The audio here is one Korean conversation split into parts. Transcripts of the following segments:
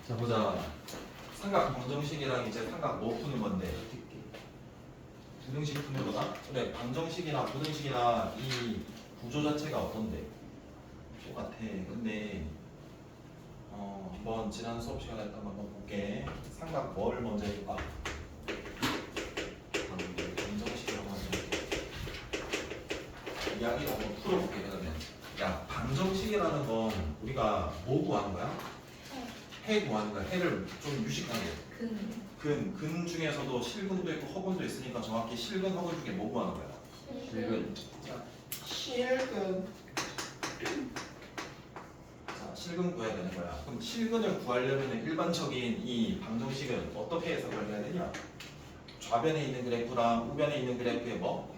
자 보자. 삼각 방정식이랑 이제 삼각 뭐 푸는 건데? 부등식 푸는 거다? 그래, 방정식이나 부등식이나 이 구조 자체가 어떤데? 똑같아. 근데 한번 지난 수업 시간에 했던 거 한번 볼게. 삼각 뭘 먼저 해볼까? 방정식을 한번 해볼게. 이야기를 한번 풀어볼게. 그러면 야, 방정식이라는 건 우리가 뭐 구하는 거야? 해 구하는 거야. 해를 좀 유식하게. 근 중에서도 실근도 있고 허근도 있으니까 정확히 실근, 허근 중에 뭐 구하는 거야? 실근. 자, 실근. 자, 실근 구해야 되는 거야. 그럼 실근을 구하려면 일반적인 이 방정식은 어떻게 해석을 해야 되냐? 좌변에 있는 그래프랑 우변에 있는 그래프의 뭐?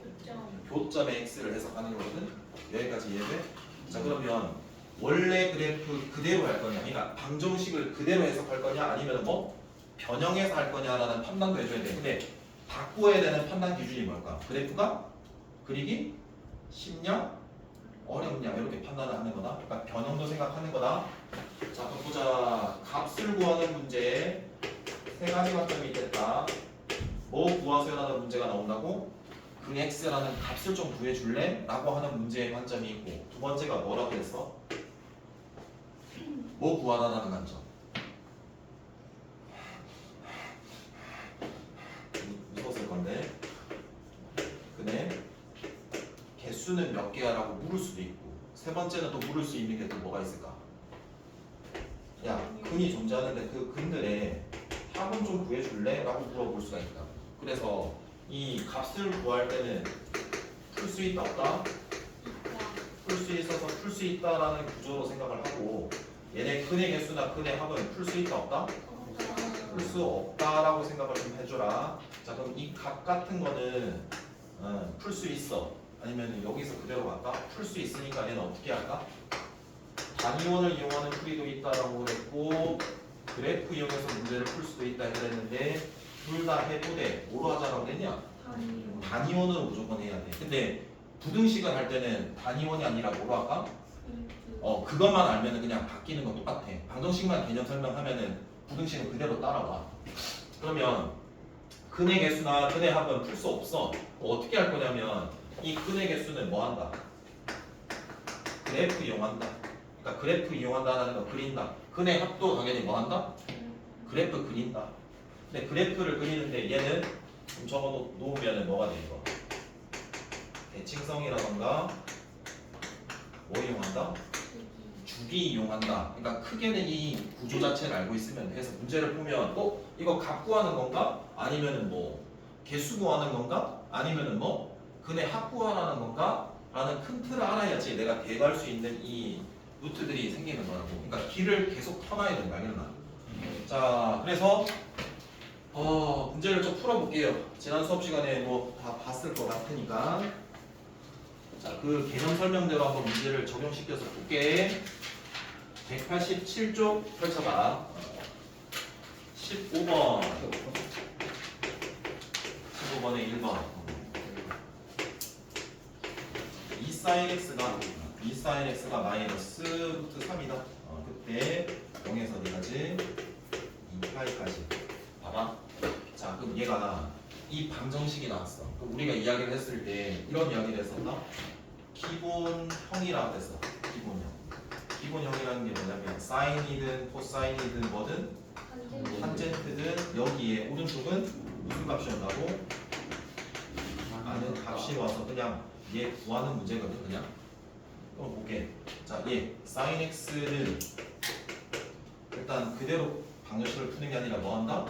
교점의 x를 해석하는 거거든. 여기까지 이해돼? 자, 그러면 원래 그래프 그대로 할 거냐? 그러니까 방정식을 그대로 해석할 거냐? 아니면 뭐 변형해서 할 거냐라는 판단도 해줘야 돼. 근데 바꿔야 되는 판단 기준이 뭘까? 그래프가 그리기 쉽냐? 어렵냐? 이렇게 판단을 하는 거다. 그러니까 변형도 생각하는 거다. 자, 그럼 보자. 값을 구하는 문제에 세 가지 관점이 있겠다. 뭐 구하세요라는 문제가 나온다고? 그 x라는 값을 좀 구해줄래? 라고 하는 문제의 관점이 있고, 두 번째가 뭐라고 했어? 뭐 구하라는 관점. 무서웠을 건데. 근데 개수는 몇 개야라고 물을 수도 있고, 세 번째는 또 물을 수 있는 게 또 뭐가 있을까? 야, 근이 존재하는데 그 근들의 합은 좀 구해줄래? 라고 물어볼 수가 있다. 그래서 이 값을 구할 때는 풀 수 있다 없다? 풀 수 있어서 풀 수 있다라는 구조로 생각을 하고, 얘네 근의 개수나 근의 합은 풀 수 있다 없다? 풀 수 없다라고 생각을 좀 해줘라. 자, 그럼 이 값 같은 거는 풀 수 있어. 아니면 여기서 그대로 갈까? 풀 수 있으니까 얘는 어떻게 할까? 단위원을 이용하는 풀이도 있다라고 그랬고, 그래프 이용해서 문제를 풀 수도 있다 그랬는데, 둘 다 해보되 뭐로 하자라고 그랬냐? 단위원으로 무조건 해야 돼. 근데 부등식을 할 때는 단위원이 아니라 뭐로 할까? 그것만 알면은 그냥 바뀌는 건 똑같아. 방정식만 개념 설명하면은 부등식은 그대로 따라와. 그러면 근의 개수나 근의 합은 풀 수 없어. 어떻게 할 거냐면 이 근의 개수는 뭐 한다? 그래프 이용한다. 그러니까 그래프 이용한다는 거 그린다. 근의 합도 당연히 뭐 한다? 그래프 그린다. 근데 그래프를 그리는데 얘는 좀 적어 놓으면 뭐가 돼 이거? 대칭성이라던가 뭐 이용한다? 주기 이용한다. 그러니까 크게는 이 구조 자체를 알고 있으면 돼서 문제를 보면 이거 값 구하는 건가? 아니면은 뭐 개수 구하는 건가? 아니면은 뭐 근의 합 구하라는 건가? 라는 큰 틀을 알아야지 내가 대입할 수 있는 이 루트들이 생기는 거라고. 그러니까 길을 계속 터놔야 된다. 알겠나? 자, 그래서 문제를 좀 풀어볼게요. 지난 수업 시간에 뭐 다 봤을 것 같으니까. 자, 그 개념 설명대로 한번 문제를 적용시켜서 볼게. 187쪽 펼쳐봐. 15번. 15번에 1번. 2sin x가 마이너스 루트 3이다. 그때 0에서 어디까지? 2파이까지. 봐봐. 자, 그럼 얘가 이 방정식이 나왔어. 그럼 우리가 이야기를 했을 때 이런 이야기를 했었나? 기본형이라고 했어. 기본형. 기본형이라는 게 뭐냐면 사인이든 코사인이든 뭐든 탄젠트든 여기에 오른쪽은 무슨 값이 온다고? 아는 값이 와서 그냥 얘 구하는 문제거든. 그냥 그럼 볼게. 자, 얘 sin x를 일단 그대로 방정식을 푸는 게 아니라 뭐 한다?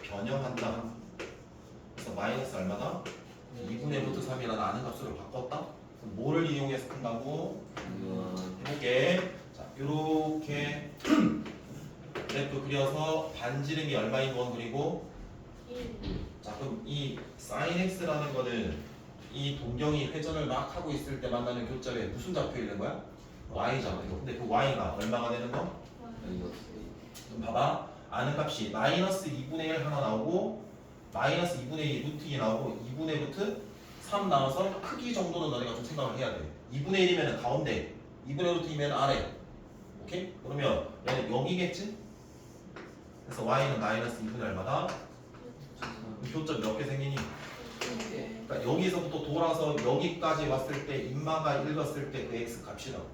변형한다. 그래서 마이너스 얼마다? 2분의 루트 3이라는 아는 값으로 바꿨다? 그럼 뭐를 이용해서 푼다고? 해볼게. 자, 요렇게 그래프 그려서 반지름이 얼마인 건 그리고 자, 그럼 이 sin x라는 거는 이 동경이 회전을 막 하고 있을 때 만나는 교점에 무슨 좌표 있는 거야? y 좌표. 근데 그 y가 얼마가 되는 거? 그럼 봐봐. 아는 값이 마이너스 2분의 1 하나 나오고 마이너스 2분의 2 루트 2 나오고 2분의 루트 3 나와서 크기 정도는 너네가 좀 생각을 해야 돼. 2분의 1이면 가운데 2분의 루트 2면 아래. 오케이? 그러면 얘는 0이겠지? 그래서 y는 마이너스 2분의 얼마다? 교점 몇 개 생기니? 그러니까 여기서부터 돌아서 여기까지 왔을 때 인마가 읽었을 때 그 x 값이라고.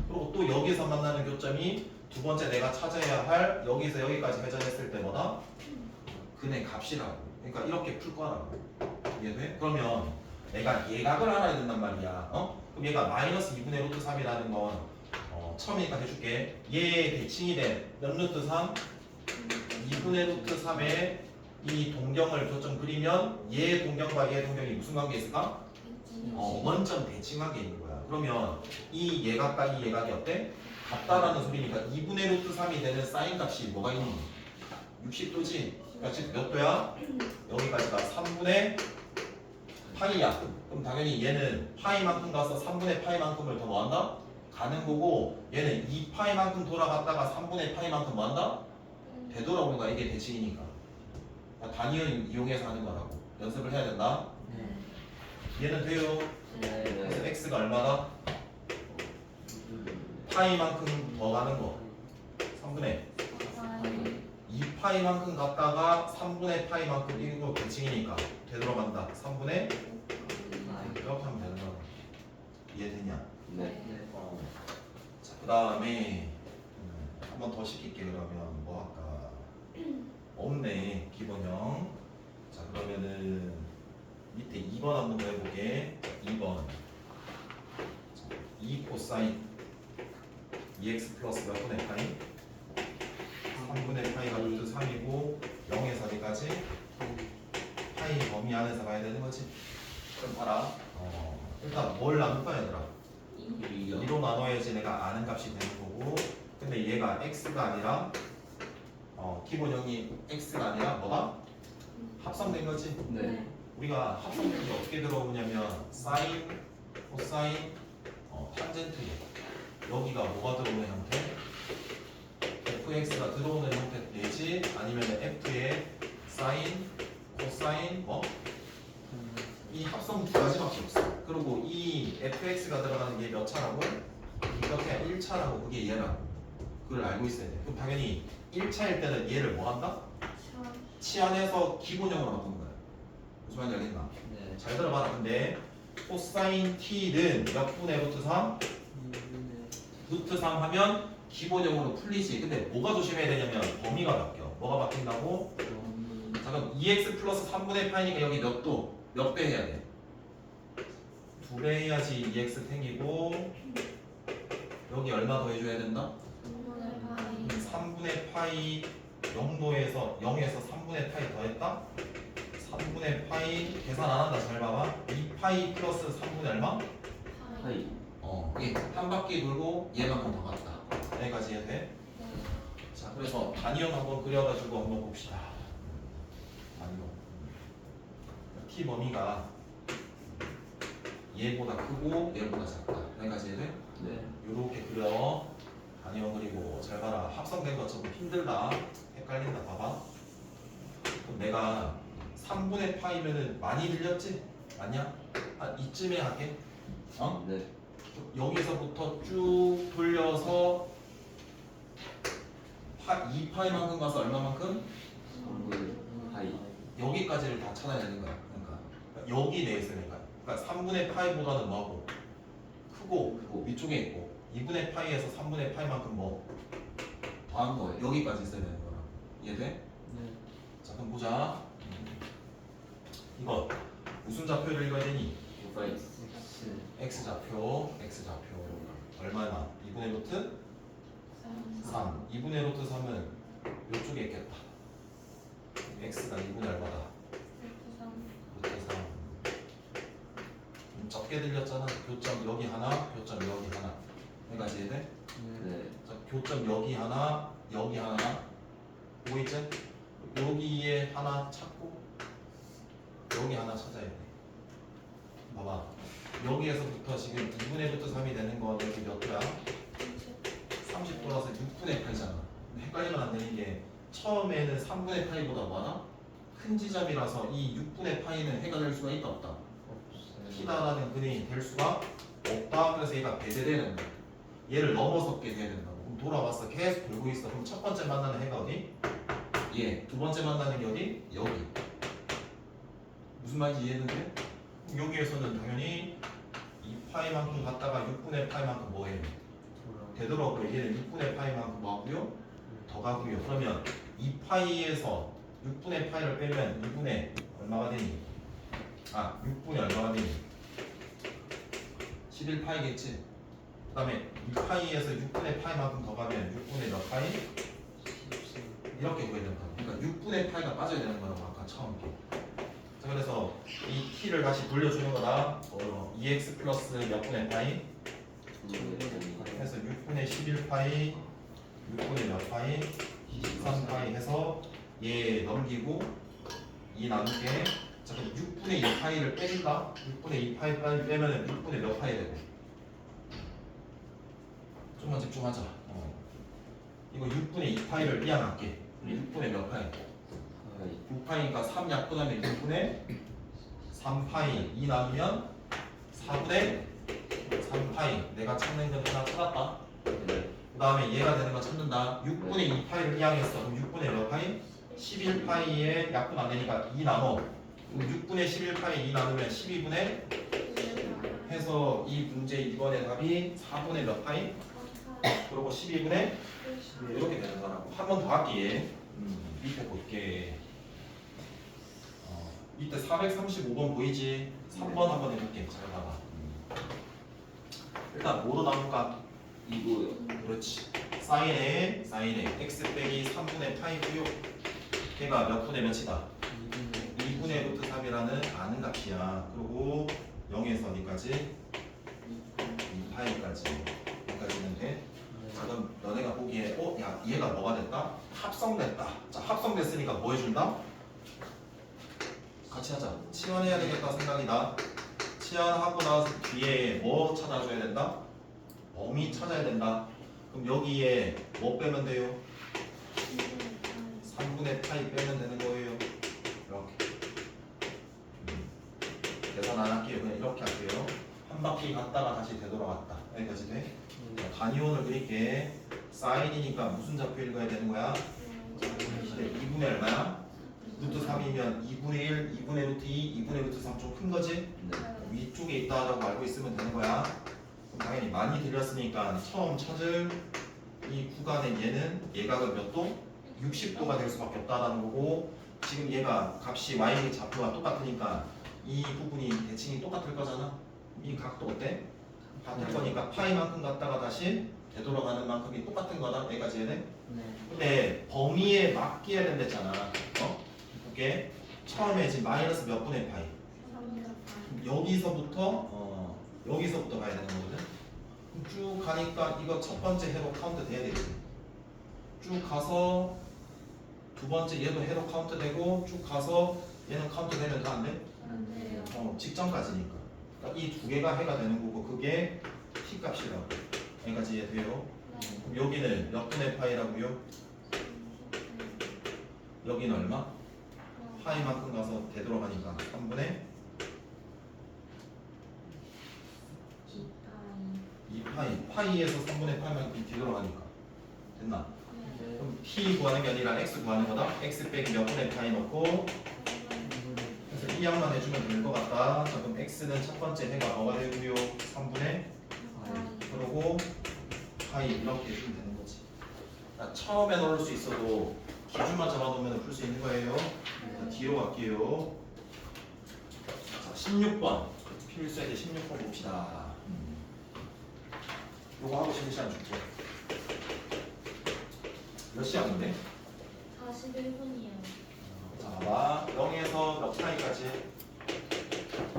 그리고 또 여기서 만나는 교점이 두 번째 내가 찾아야 할 여기서 여기까지 회전했을 때 뭐다? 근의 값이라고. 그러니까 이렇게 풀 거라고. 이해돼? 그러면 내가 예각을 알아야 된단 말이야. 그럼 얘가 마이너스 2분의 루트 3이라는 건 처음이니까 해줄게. 얘의 대칭이 된 몇 루트 3? 2분의 루트 3에 이 동경을 교점 그리면 얘 동경과 얘 동경이 무슨 관계에 있을까? 원점 대칭하게 있는 거야. 그러면 이 예각과 이 예각이 어때? 같다라는 소리니까 2분의 루트 3이 되는 사인 값이 뭐가 있니? 60도지? 그러니까 지금 몇 도야? 여기까지가 3분의 파이야. 그럼 당연히 얘는 파이만큼 가서 3분의 파이만큼을 더 뭐한다? 가는 거고 얘는 2파이만큼 돌아갔다가 3분의 파이만큼 뭐한다? 되돌아오는 거야. 이게 대칭이니까. 단위를 이용해서 하는 거라고. 연습을 해야 된다. 얘는 돼요. 그래서 x가 얼마다? 파이만큼 더 가는 거 3분의 2파이만큼 갔다가 3분의 파이만큼 이거 대칭이니까 되돌아간다. 3분의 이렇게 하면 되는 거야. 이해되냐? 네. 자, 그 다음에 한 번 더 시킬게. 그러면 뭐 할까? 없네 기본형. 자 그러면은 밑에 2번 한번 더 해보게. 2번 2 코사인 2x 플러스 몇 분의 파이? 3분의 파이가 루트 3이고 0에서 어디까지? 파이 범위 안에서 가야 되는 거지. 그럼 봐라. 일단 뭘 나눌 거야 얘들아? 2로 나눠야지 내가 아는 값이 되는 거고. 근데 얘가 x가 아니라 기본형이 x가 아니라 뭐다? 합성된 거지. 네. 우리가 합성된 게 어떻게 들어오냐면 사인, 코사인, 탄젠트. 여기가 뭐가 들어오는 형태? fx가 들어오는 형태 내지 아니면 f의 사인, 코사인 뭐? 이 합성 두 가지밖에 없어. 그리고 이 fx가 들어가는 게 몇 차라고? 이렇게 1차라고. 그게 얘라고. 그걸 알고 있어야 돼. 그럼 당연히 1차일 때는 얘를 뭐 한다? 치환해서 기본형으로 바꾸는 거야. 무슨 말인지 알겠나? 네. 잘 들어봐라. 근데 코사인 t는 몇 분의 루트 3? 루트 3 하면 기본형으로 풀리지. 근데 뭐가 조심해야 되냐면 범위가 바뀌어. 뭐가 바뀐다고? 자 그럼 2x 플러스 3분의 파이니까 여기 몇 도? 몇 배 해야 돼? 2배 해야지 2x 생기고 여기 얼마 더 해줘야 된다? 3분의 파이 0도에서 0에서 3분의 파이 더했다? 3분의 파이 계산 안 한다. 잘 봐봐. 2파이 플러스 3분의 얼마? 파이. 이게 한 바퀴 돌고 얘만큼 더 갔다. 여기까지 해야 돼? 자 그래서 단위형 한번 그려가지고 한번 봅시다. 단위형 t 범위가 얘보다 크고 얘보다 작다. 여기까지 해야 돼? 네. 요렇게 그려. 단위형 그리고 잘 봐라. 합성된 것처럼 힘들다. 헷갈린다. 봐봐. 그럼 내가 3분의 파이면은 많이 들렸지? 맞냐? 이쯤에 할게. 네. 여기서부터 쭉 돌려서 2파이만큼 가서 얼마만큼? 3분의 파이. 여기까지를 다 찾아야 되는 거야. 그러니까 여기 내에서 그러니까 3분의 파이보다는 뭐하고? 크고 위쪽에 있고 2분의 파이에서 3분의 파이만큼 뭐 더한 거예요. 여기까지 있어야 되는 거라. 이해돼? 네. 자 그럼 보자. 이거 무슨 좌표를 읽어야 되니? 파이. x좌표 얼마나? 2분의 루트 3. 2분의 루트 3은 이쪽에 있겠다. x가 2분의 얼마다? 루트 3. 적게 들렸잖아. 교점 여기 하나, 교점 여기 하나. 여기까지 해야 돼? 네. 자, 교점 여기 하나, 여기 하나. 보이지? 여기에 하나 찾고 여기 하나 찾아야 돼. 봐봐. 여기에서부터 지금 2분의 루트 3이 되는 건 여기 몇 도야? 30도라서 6분의 8이잖아. 헷갈리면 안 되는 게 처음에는 3분의 파이보다 많아? 큰 지점이라서 이 6분의 파이는 해가 될 수가 있다 없다? T다라는 근이 될 수가 없다. 그래서 얘가 배제되는 거야. 얘를 넘어섰게 돼야 된다고. 그럼 돌아와서 계속 돌고 있어. 그럼 첫 번째 만나는 해가 어디? 얘. 두 번째 만나는 게 어디? 여기. 무슨 말인지 이해했는데? 여기에서는 당연히 2파이만큼 갔다가 6분의 파이만큼 뭐해요? 되돌아오고 얘는 6분의 파이만큼 뭐 하고요? 더 가고요. 그러면 2파이에서 6분의 파이를 빼면 2분의 얼마가 되니? 6분의 얼마가 되니? 11파이겠지? 그 다음에 2파이에서 6분의 파이만큼 더 가면 6분의 몇 파이? 이렇게 구해야 된다. 그러니까 6분의 파이가 빠져야 되는 거라고 아까 처음 게. 자, 그래서 이 t를 다시 돌려주는 거다. 2x 플러스 몇 분의 파이? 해서 6분의 11파이 6분의 몇 파이? 23파이 해서 얘 넘기고 2 나누게. 자, 그럼 6분의 2파이를 빼준다. 6분의 2파이 빼면은 6분의 몇 파이 되고? 좀만 집중하자. 이거 6분의 2파이를 이항할게. 6분의 몇 파이? 9파이니까 3 약분하면 6분의 3파이 2 나누면 4분의 3파이. 내가 찾는 건 하나 찾았다. 그 다음에 얘가 되는 거 찾는다. 6분의 2파이를 이항했어. 그럼 6분의 몇 파이? 11파이에 약분 안 되니까 2 나눠. 그럼 6분의 11파이 2 나누면 12분의 해서 이 문제 이번에 답이 4분의 몇 파이? 그리고 12분의 이렇게 되는 거라고. 한 번 더 할게. 밑에 볼게. 이때 435번 보이지? 3번 한번 해볼게. 잘 봐봐. 일단 뭐로 나올까? 이거요. 그렇지. 사인에 x 빼기 3분의 파이고요. 걔가 몇 분의 몇이다? 2분의 루트 3이라는 아는 값이야. 그리고 0에서 어디까지? 2파이까지. 여기까지는 돼. 자, 그럼 너네가 보기에 야 얘가 뭐가 됐다? 합성됐다. 자, 합성됐으니까 뭐 해준다? 같이 하자. 치환해야 되겠다 생각이 나. 치환하고 나서 뒤에 뭐 찾아줘야 된다? 범위 찾아야 된다. 그럼 여기에 뭐 빼면 돼요? 3분의 파이 빼면 되는 거예요. 이렇게. 계산 안 할게요. 그냥 이렇게 할게요. 한 바퀴 갔다가 다시 되돌아왔다. 여기까지 돼? 단위원을 그릴게. 사인이니까 무슨 좌표 읽어야 되는 거야? 2분의 얼마야? 루트 3이면 2분의 1, 2분의 루트 2, 2분의 루트 3 좀 큰 거지? 위쪽에 있다라고 알고 있으면 되는 거야. 그럼 당연히 많이 들렸으니까 처음 찾을 이 구간의 얘는 얘가 몇 도? 60도가 될 수밖에 없다라는 거고, 지금 얘가 값이 y의 좌표와 똑같으니까 이 부분이 대칭이 똑같을 거잖아. 이 각도 어때? 같을 거니까 파이만큼 갔다가 다시 되돌아가는 만큼이 똑같은 거다. 여기까지 해야 돼? 근데 범위에 맞게 해야 된댔잖아. 볼게. 처음에 지금 마이너스 몇 분의 파이? 여기서부터 가야 되는 거거든. 쭉 가니까 이거 첫 번째 회로 카운트 돼야 되겠지. 쭉 가서 두 번째 얘도 회로 카운트 되고, 쭉 가서 얘는 카운트 되면 다 안 돼? 직전까지니까. 그러니까 이 두 개가 해가 되는 거고, 그게 t 값이라고. 여기까지 이해돼요? 그럼 여기는 몇 분의 파이라고요? 여기는 얼마? 파이만큼 가서 되돌아가니까 3분의 2파이. 파이에서 3분의 파이만큼 뒤돌아가니까 됐나? 그럼 t 구하는 게 아니라 x 구하는 거다. x 빼기 몇 분의 파이 넣고, 그래서 이 양만 해주면 될 것 같다. 자, 그럼 x는 첫 번째 해가 뭐가 되고요? 3분의 그러고 파이 이렇게 해주면 되는 거지. 자, 처음에 넣을 수 있어도 기준만 잡아놓으면 풀 수 있는 거예요. 자, 뒤로 갈게요. 자, 16번 필수에게 16번 봅시다. 요거 하고 쉬는 시간 줄게. 몇 시간인데? 41분이에요. 자, 봐봐. 0에서 몇 파이까지?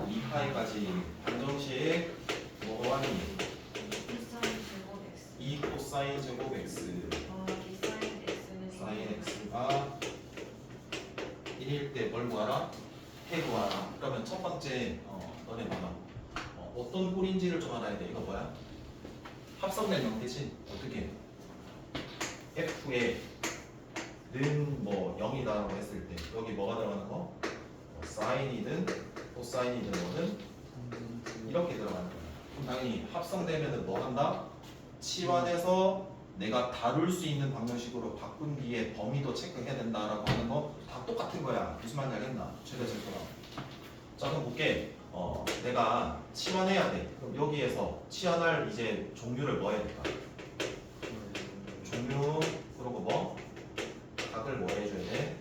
2파이까지 반정식 뭐 하니? 코사인 제곱 x. 2 코사인 제곱 x. 사인 x는 사인 x가 1일 때 뭘 구하라? 해 구하라. 그러면 첫 번째 너네 봐봐. 어떤 꼴인지를 좀 알아야 돼. 이거 뭐야? 합성된 형태지? 어떻게? f에 는 뭐 0이다라고 했을 때 여기 뭐가 들어가는 거? 사인이든 코사인이든 뭐든 이렇게 들어가는 거야. 그럼 당연히 합성되면은 뭐 한다? 치환해서 내가 다룰 수 있는 방정식으로 바꾼 뒤에 범위도 체크해야 된다라고 하는 거 다 똑같은 거야. 무슨 말인지 알겠나? 최대 제거랑. 자 그럼 볼게. 내가 치환해야 돼. 그럼 여기에서 치환할 이제 종류를 뭐 해야 될까? 종류 그리고 뭐? 각을 뭐 해줘야 돼?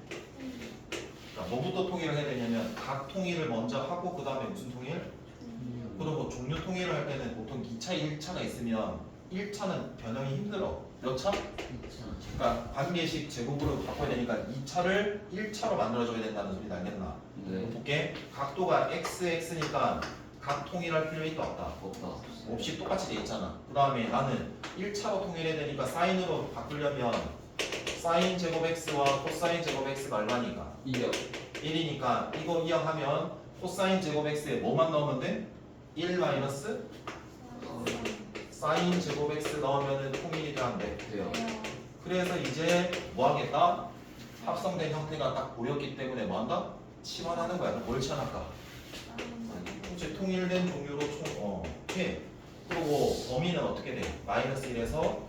그러니까 뭐부터 통일을 해야 되냐면 각 통일을 먼저 하고 그 다음에 무슨 통일? 그리고 종류 통일을 할 때는 보통 2차, 1차가 있으면 1차는 변형이 힘들어. 몇 차? 그러니까 관계식 제곱으로 바꿔야 되니까 2차를 1차로 만들어줘야 된다는 소리 알겠나? 네. 볼게. 각도가 xx니까 각 통일할 필요 있다 없다? 없다. 없이 똑같이 돼 있잖아. 그 다음에 나는 1차로 통일해야 되니까 사인으로 바꾸려면 사인 제곱 x와 코사인 제곱 x가 얼마니까? 2요. 1이니까 이거 이항하면 코사인 제곱 x에 뭐만 넣으면 돼? 1 마이너스 사인 제곱 x 넣으면 통일이 돼안돼. 돼요. 그래서 이제 뭐 하겠다? 합성된 형태가 딱 보였기 때문에 뭐 한다? 치환하는 거야. 뭘 치환할까? 이제 통일된 종류로 해. 그리고 범위는 어떻게 돼? 마이너스 1에서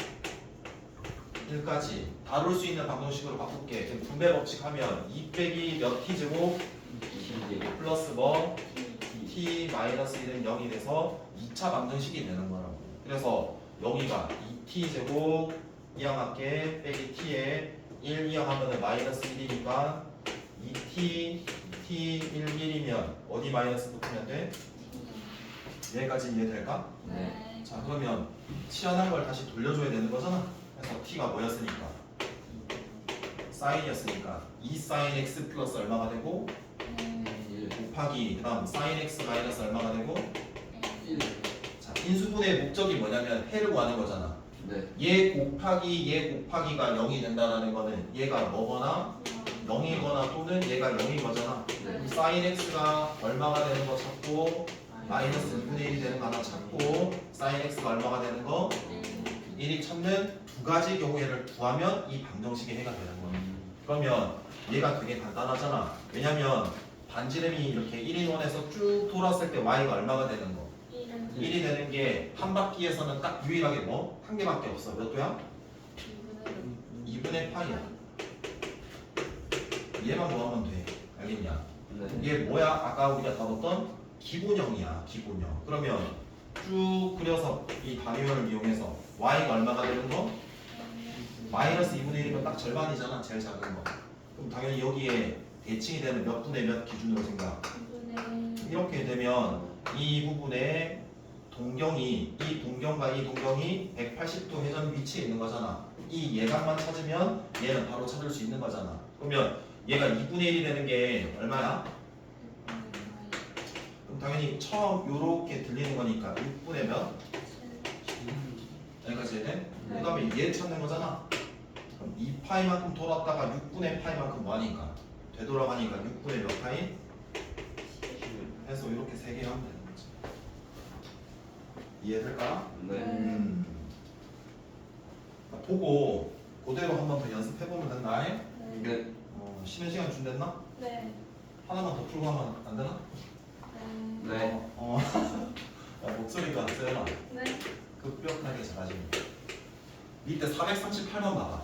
1까지 다룰 수 있는 방정식으로 바꿀게. 지금 분배 법칙 하면 2 빼기 몇 t 제곱 20. 플러스 뭐 t 마이너스 1은 0이 돼서 2차 방정식이 되는 거라고. 그래서 여기가 2t 제곱 이항할게 빼기 t에 1 이항하면 마이너스 1이니까 2t t 1 1이면 어디 마이너스 붙으면 돼? 여기까지 이해될까? 네. 자 그러면 치환한 걸 다시 돌려줘야 되는 거잖아. 그래서 t가 뭐였으니까 사인이었으니까 2 사인 x 플러스 얼마가 되고 1. 곱하기 그 다음 사인 x 마이너스 얼마가 되고 1. 자 인수분해의 목적이 뭐냐면 해를 구하는 거잖아. 네. 얘 곱하기가 0이 된다는 거는 얘가 뭐거나 0이거나 또는 얘가 0인 거잖아. 네. 사인 x가 얼마가 되는 거 찾고 마이너스 2분의 1이 되는 거 하나 찾고 사인 x가 얼마가 되는 거 1이 찾는 두 가지 경우를 구하면 이 방정식의 해가 되는 거야. 그러면 얘가 되게 간단하잖아. 왜냐면 반지름이 이렇게 1인원에서 쭉 돌았을 때 y가 얼마가 되는 거? 1이 되는 게 한 바퀴에서는 딱 유일하게 뭐? 한 개밖에 없어. 몇 도야? 2분의 파이야. 얘만 구하면 돼. 알겠냐? 네. 이게 뭐야? 아까 우리가 다뤘던 기본형이야. 기본형. 그러면 쭉 그려서 이 단위원을 이용해서 y가 얼마가 되는 거? 마이너스 2분의 1이면 딱 절반이잖아. 제일 작은 거. 그럼 당연히 여기에 대칭이 되는 몇 분의 몇 기준으로 생각. 이렇게 되면 이 부분에 이 동경과 이 동경이 180도 회전 위치에 있는 거잖아. 이 예각만 찾으면 얘는 바로 찾을 수 있는 거잖아. 그러면 얘가 2분의 1이 되는 게 얼마야? 그럼 당연히 처음 요렇게 들리는 거니까 6분의 몇? 여기까지 해야 돼? 그 다음에 얘 찾는 거잖아. 그럼 2파이만큼 돌았다가 6분의 파이만큼 뭐하니까? 되돌아가니까 6분의 몇 파이? 해서 이렇게 3개 하면 되는 거지. 이해될까? 네. 보고 그대로 한 번 더 연습해보면 된다. 네. 쉬는 시간 준댔나? 네. 하나만 더 풀고 하면 안 되나? 네. 야, 목소리가 세나? 네. 급격하게 작아집니다. 밑에 438번 봐봐.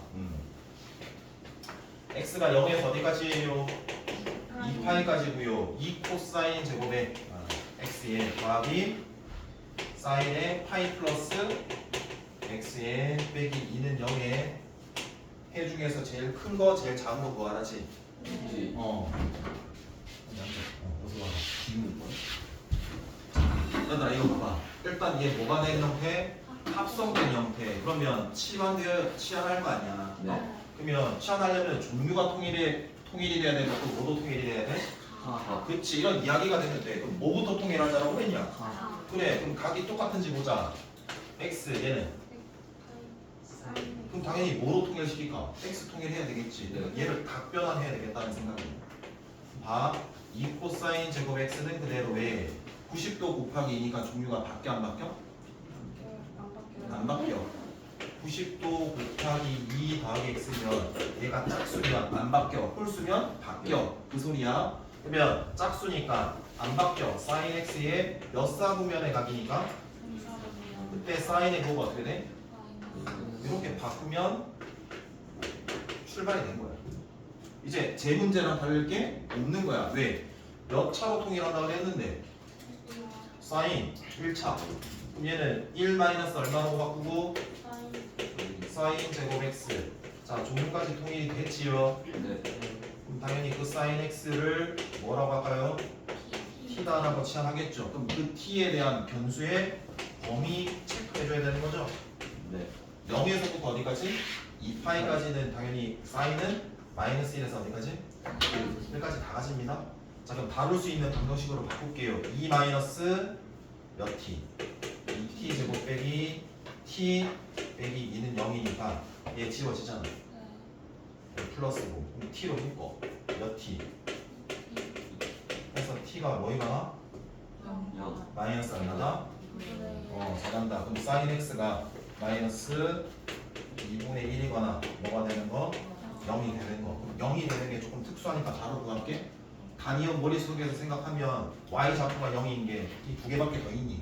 x가 0에서 어디까지예요? 2파이까지고요. 2 코사인 제곱의 x의 더하기 사인의 파이 플러스 x의 빼기 2는 0에 해 중에서 제일 큰 거, 제일 작은 거 구하라지. 네. 어서 와. 얘들아 이거 봐봐. 일단 얘 뭐가 된 형태? 합성된 형태. 그러면 치환할 거 아니야. 네. 그러면 치환하려면 종류가 통일이 돼야 되고 또 뭐도 통일이 돼야 돼? 하하. 그렇지. 이런 이야기가 됐는데 그럼 뭐부터 통일하자라고 했냐? 하하. 그래. 그럼 각이 똑같은지 보자. x 얘는 그럼 당연히 뭐로 통일시킬까? x 통일해야 되겠지. 네. 얘를 각 변환해야 되겠다는 생각이야. 봐. 2 코사인 제곱 x는 그대로 왜 90도 곱하기 2니까 종류가 바뀌어 안 바뀌어? 안 바뀌어. 90도 곱하기 2 더하기 x면 얘가 짝수면 안 바뀌어. 홀수면 바뀌어. 그 소리야. 그러면 짝수니까 안 바뀌어. 사인 x의 몇 사구면의 각이니까 그때 사인의 그거가 어떻게 돼? 이렇게 바꾸면 출발이 된 거야. 이제 제 문제랑 다를 게 없는 거야. 왜? 몇 차로 통일한다고 했는데 사인 1차. 그럼 얘는 1 마이너스 얼마라고 바꾸고 사인 제곱 x. 자, 조문까지 통일이 됐지요. 네. 그럼 당연히 그 사인 x를 뭐라고 할까요? t다라고 치환하겠죠. 그럼 그 t에 대한 변수의 범위 체크해줘야 되는 거죠. 네. 0에서부터 어디까지? 2파이까지는 당연히 사인은 마이너스 1에서 어디까지? 1까지 다 가집니다. 자, 그럼 다룰 수 있는 방정식으로 바꿀게요. 2 마이너스 몇 t? 2t 제곱 빼기 t 빼기 2는 0이니까 얘 지워지잖아. 플러스고 그럼 t로 묶어. 몇 t? 그래서 t가 뭐 얼마나? 마이너스 얼마다? 잘한다. 그럼 사인 x가 마이너스 2분의 1이거나 뭐가 되는 거? 0이 되는 거. 그럼 0이 되는 게 조금 특수하니까 바로 구할게. 단위원 머릿속에서 생각하면 y 좌표가 0인 게 이 두 개밖에 더 있니?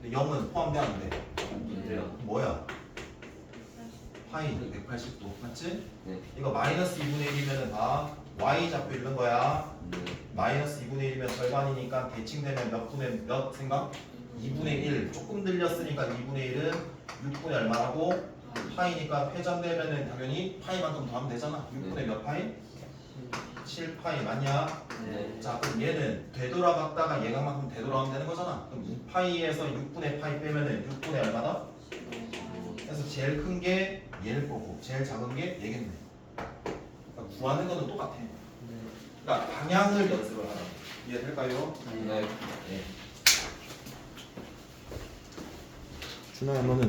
근데 0은 포함돼 안 돼? 돼요. 뭐야? 파이 180도 맞지? 네. 이거 마이너스 2분의 1이면은 다 y 좌표 읽는 거야. 네. 마이너스 2분의 1이면 절반이니까 대칭되면 몇 분의 몇 생각? 2분의 1 조금 들렸으니까 2분의 1은 6분의 얼마라고? 파이니까 회전되면은 당연히 파이만큼 더하면 되잖아. 6분의 몇 파이? 7파이 맞냐? 네. 자, 그럼 얘는 되돌아갔다가 얘가만큼 되돌아오면 되는 거잖아. 그럼 2파이에서 6분의 파이 빼면은 6분의 얼마다? 그래서 제일 큰 게 얘일 거고 제일 작은 게 얘겠네. 그러니까 구하는 거는 똑같아. 그러니까 방향을 연습을 하라. 이해될까요? 네. 준호야, 너는